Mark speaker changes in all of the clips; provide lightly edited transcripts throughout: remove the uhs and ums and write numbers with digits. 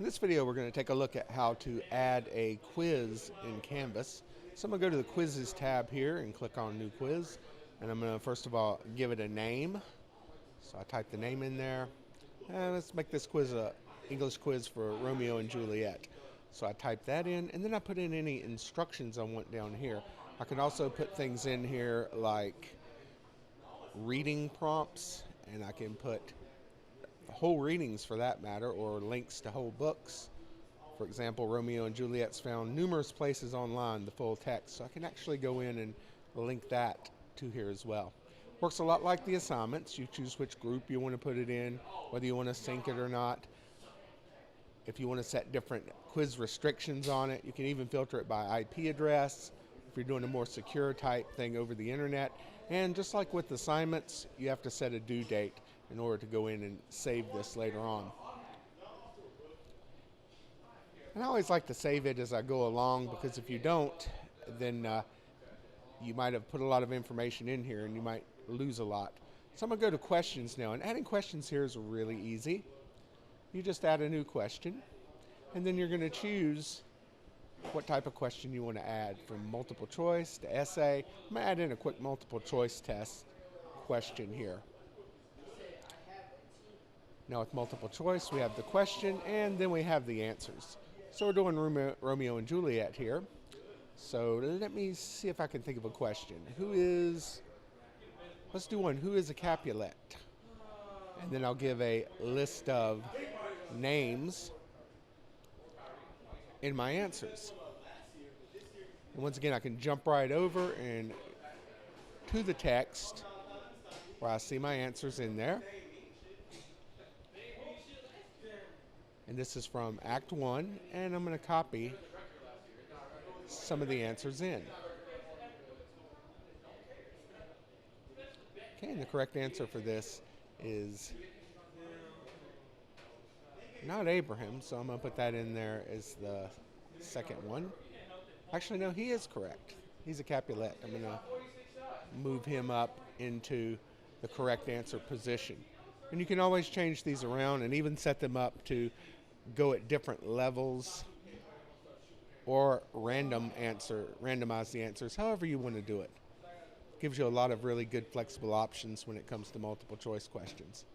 Speaker 1: In this video, we're going to take a look at how to add a quiz in Canvas. So I'm going to go to the Quizzes tab here and click on New Quiz. And I'm going to first of all give it a name. So I type the name in there. And let's make this quiz a English quiz for Romeo and Juliet. So I type that in, and then I put in any instructions I want down here. I can also put things in here like reading prompts, and I can put whole readings for that matter, or links to whole books. For example, Romeo and Juliet's found numerous places online, the full text. So I can actually go in and link that to here as well. Works a lot like the assignments. You choose which group you want to put it in, whether you want to sync it or not. If you want to set different quiz restrictions on it, you can even filter it by IP address if you're doing a more secure type thing over the internet. And just like with assignments, you have to set a due date in order to go in and save this later on. And I always like to save it as I go along, because if you don't, then you might have put a lot of information in here and you might lose a lot. So I'm going to go to questions now, and adding questions here is really easy. You just add a new question, and then you're going to choose what type of question you want to add, from multiple choice to essay. I'm going to add in a quick multiple choice test question here. Now with multiple choice, we have the question, and then we have the answers. So we're doing Romeo and Juliet here. So let me see if I can think of a question. Let's do one. Who is a Capulet? And then I'll give a list of names in my answers. And once again, I can jump right over and to the text where I see my answers in there. And this is from Act 1, and I'm going to copy some of the answers in. Okay, and the correct answer for this is not Abraham, so I'm going to put that in there as the second one. Actually, no, he is correct. He's a Capulet. I'm going to move him up into the correct answer position. And you can always change these around and even set them up to go at different levels, or randomize the answers, however you want to do it. Gives you a lot of really good flexible options when it comes to multiple choice questions.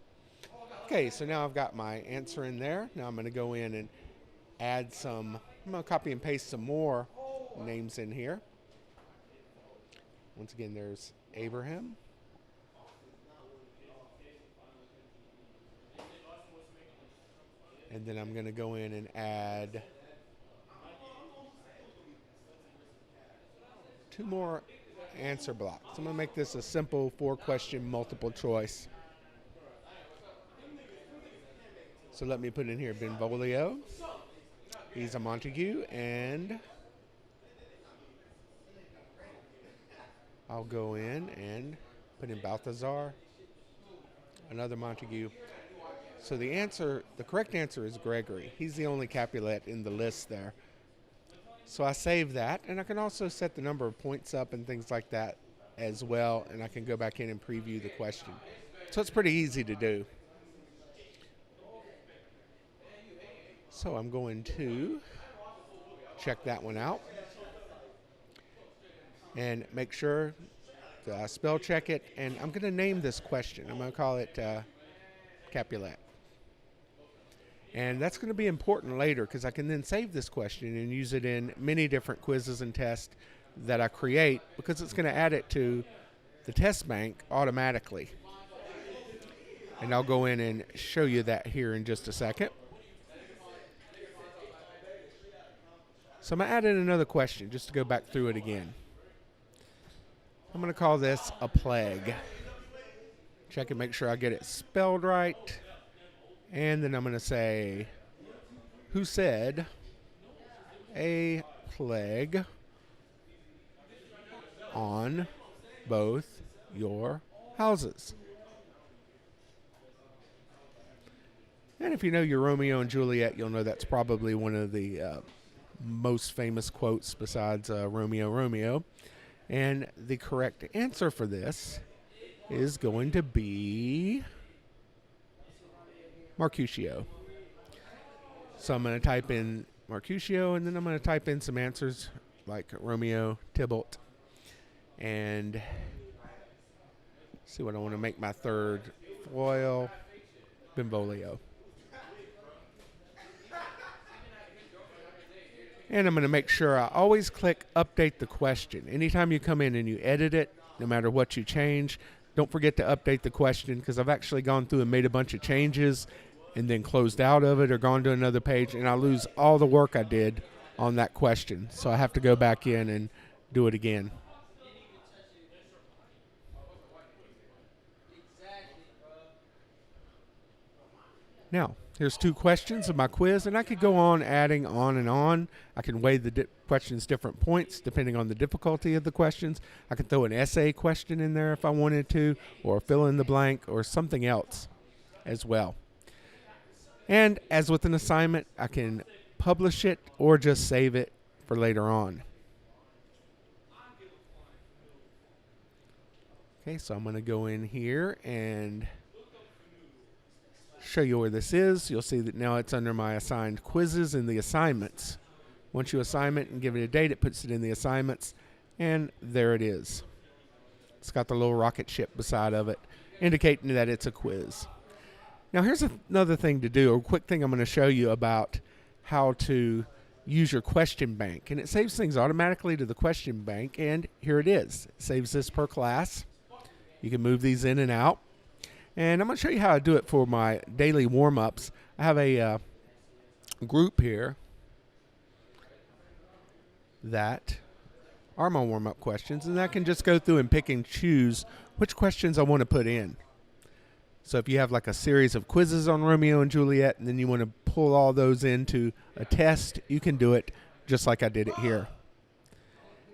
Speaker 1: Okay, so now I've got my answer in there. Now I'm going to go in and add I'm going to copy and paste some more names in here. Once again, there's Abraham. And then I'm going to go in and add two more answer blocks. I'm going to make this a simple 4-question multiple choice. So let me put in here Benvolio. He's a Montague, and I'll go in and put in Balthazar, another Montague. So the correct answer is Gregory. He's the only Capulet in the list there. So I save that, and I can also set the number of points up and things like that as well, and I can go back in and preview the question. So it's pretty easy to do. So I'm going to check that one out and make sure to spell check it, and I'm going to name this question. I'm going to call it Capulet. And that's going to be important later, because I can then save this question and use it in many different quizzes and tests that I create, because it's going to add it to the test bank automatically. And I'll go in and show you that here in just a second. So I'm going to add in another question just to go back through it again. I'm going to call this a plague. Check and make sure I get it spelled right. And then I'm going to say, who said a plague on both your houses? And if you know your Romeo and Juliet, you'll know that's probably one of the most famous quotes besides Romeo, Romeo. And the correct answer for this is going to be Mercutio. So I'm going to type in Mercutio, and then I'm going to type in some answers like Romeo, Tybalt, and see what I want to make my third foil, Benvolio. And I'm going to make sure I always click update the question. Anytime you come in and you edit it, no matter what you change, don't forget to update the question, because I've actually gone through and made a bunch of changes and then closed out of it or gone to another page, and I lose all the work I did on that question. So I have to go back in and do it again. Now, here's 2 questions of my quiz, and I could go on adding on and on. I can weigh the questions different points depending on the difficulty of the questions. I could throw an essay question in there if I wanted to, or fill in the blank, or something else as well. And as with an assignment, I can publish it or just save it for later on. Okay, so I'm going to go in here and show you where this is. You'll see that now it's under my assigned quizzes in the assignments. Once you assign it and give it a date, it puts it in the assignments, and there it is. It's got the little rocket ship beside of it, indicating that it's a quiz. Now here's another thing to do, a quick thing I'm going to show you about how to use your question bank. And it saves things automatically to the question bank, and here it is. It saves this per class. You can move these in and out. And I'm going to show you how I do it for my daily warm-ups. I have a group here that are my warm-up questions, and I can just go through and pick and choose which questions I want to put in. So if you have like a series of quizzes on Romeo and Juliet, and then you want to pull all those into a test, you can do it just like I did it here.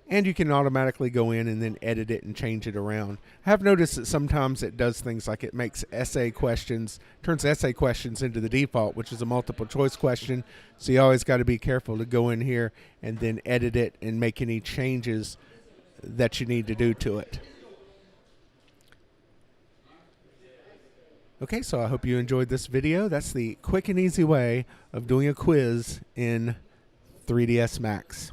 Speaker 1: And you can automatically go in and then edit it and change it around. I have noticed that sometimes it does things like it makes essay questions, turns essay questions into the default, which is a multiple choice question. So you always got to be careful to go in here and then edit it and make any changes that you need to do to it. Okay, so I hope you enjoyed this video. That's the quick and easy way of doing a quiz in 3ds Max.